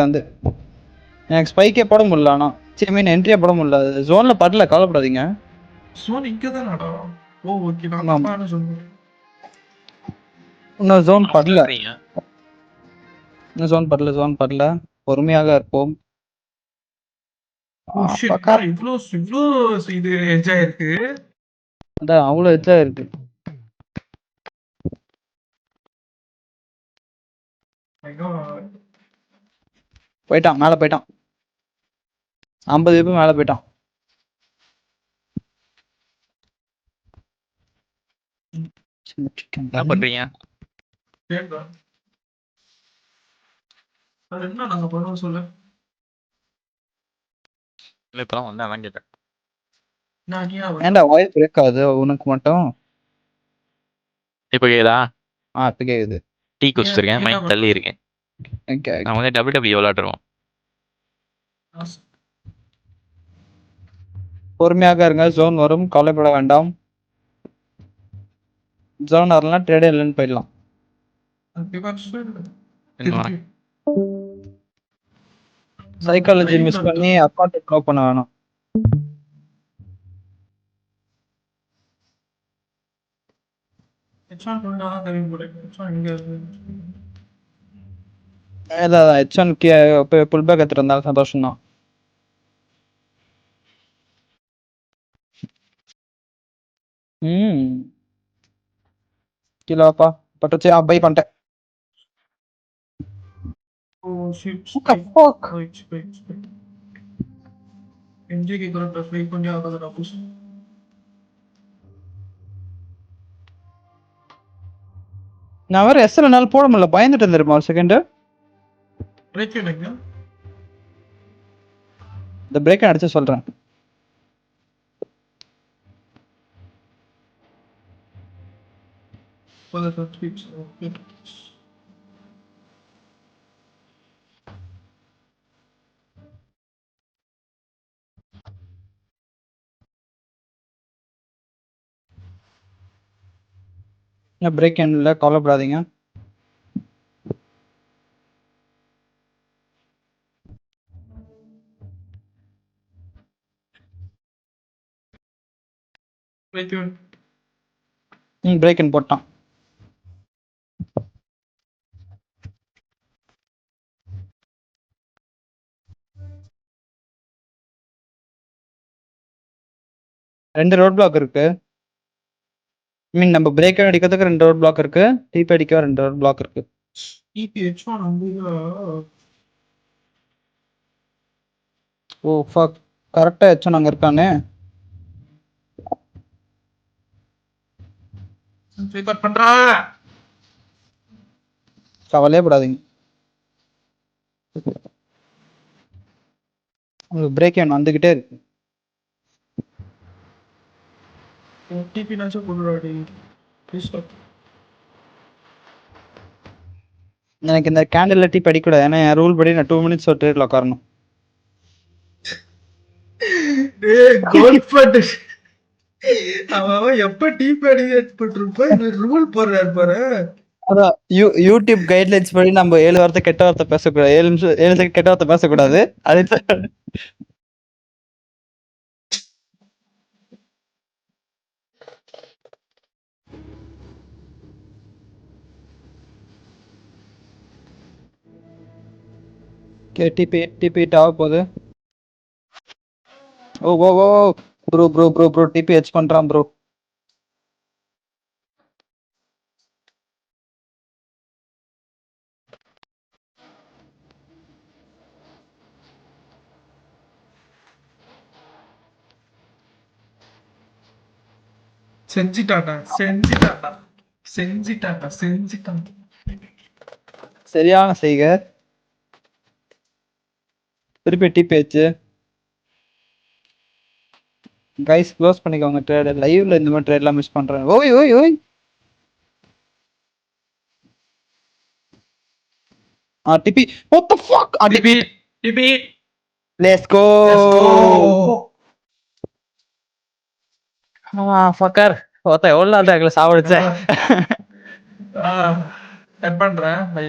வந்து எனக்கு ஸ்பைக்கே போட முடியல. ஆனா சரி மீன் என்ட்ரியே போட முடியல. ஜோன்ல படல, கவலைப்படாதீங்க. சோன் இங்கதான் நடா. ஓ ஓகே, நான் ஆமா. தப்பான சொன்னேன். இன்னும் ஜோன் படல. பண்றீங்க? இன்னும் ஜோன் படல. பொறுமையாக இருப்போம். ஓ ஷிட், இவ்ளோ இது என்ஜாய் இருக்கு. அதான் அவ்வளோ இதா இருக்கு. My God. போயிட்டான், மேல போயிட்டான். 50 பேர் மேல போயிட்டான். என்ன பண்றீங்க? கேட்டா அது என்ன நாங்க பண்ணுவோம் சொல்லு. இல்ல இப்பதான் வந்தேன், அதான் கேட்டேன். நான் நீ ஏன்டா வாய்ஸ் பிரேக் ஆகுது உனக்கு மட்டும்? இப்ப கேக்குதா? இப்ப கேக்குது. டீ குடிச்சிருக்கேன், மைக் தள்ளி இருக்கேன். ஓகே, நான் வந்து WWE விளையாடுறோம். பொறுமையாக இருங்க. ஜோன் வரும், கவலைப்பட வேண்டாம். ஜோன் வரலாம், ட்ரேடே இல்லைன்னு போயிடலாம். சைக்காலஜி மிஸ் பண்ணி அக்கௌண்ட் ட்ரா பண்ண வேணாம். H1 புல் பேக் எடுத்துட்டு இருந்தாலும் சந்தோஷம் தான். கிலோப்பா பட்டுச்சு. பை பண்ணிட்டேன். Oh shit, What the fuck? spike. MJ के करंट स्पाइक पण आवाज पुश. நான் வேற எஸ்எல்எனால போட முடியல, பயந்துட்டு இருந்திருமா ஒரு செகண்ட். பிரேக் இல்லைங்க. இந்த பிரேக் அடிச்சு சொல்றேன். Okay. பிரேக் இல்லை, கவலைப்படாதீங்க. பிரேக் இன் போட்டான். ரெண்டு ரோட் பிளாக் இருக்கு. மீன் நம்ம பிரேக் அடிக்கிறதுக்கு 2 ரோட் பிளாக் இருக்கு. டிபி அடிக்க 2 ரோட் பிளாக் இருக்கு. H1 வந்து ஓ ஃபக், கரெக்டா H1 அங்க இருக்கானே. ஸ்வீப்பர் பண்றா. கவலையே படாதீங்க. உங்களுக்கு பிரேக் இன் வந்துகிட்டே இருக்கு. டிபி நாச்சும் போடுறாடி. Please stop. எனக்கு இந்த கேண்டில் டிபி அடிக்கூடாது. ஏன்னா என் ரூல் படி நான் 2 மினிட்ஸ் ஒரு ட்ரேட்ல உட்காரணும். கோல் பட்டு அவன் எப்ப டிபி அடிக்க போட்டிருப்பா, இது ரூல் போடுறாரு பாரு. அதான் யூடியூப் கைட்லைன்ஸ் படி நம்ம 7 வார்த்தை கெட்ட வார்த்தை பேசக்கூடாது. 7 நிமிஷம் 7 செகண்ட் கெட்ட வார்த்தை பேசக்கூடாது. அது டிபி ஆக போகுது. ஓ ப்ரோ டிபி ஹெச் பண்றான் ப்ரோ. செஞ்சிட்டாடா. சரியான செய்க. திருப்பி டிபி ஹெச். கைஸ் க்ளோஸ் பண்ணிக்கோங்க ட்ரேட். லைவ்ல இந்த மாதிரி ட்ரேட்லாம் மிஸ் பண்றேன். ஓய் TP. What the fuck? TP. Let's go. Fucker. ஓத்த எவ்வளவு நாள் தான் எங்களை சாவடிச்சேன். கட் பண்றேன். பை.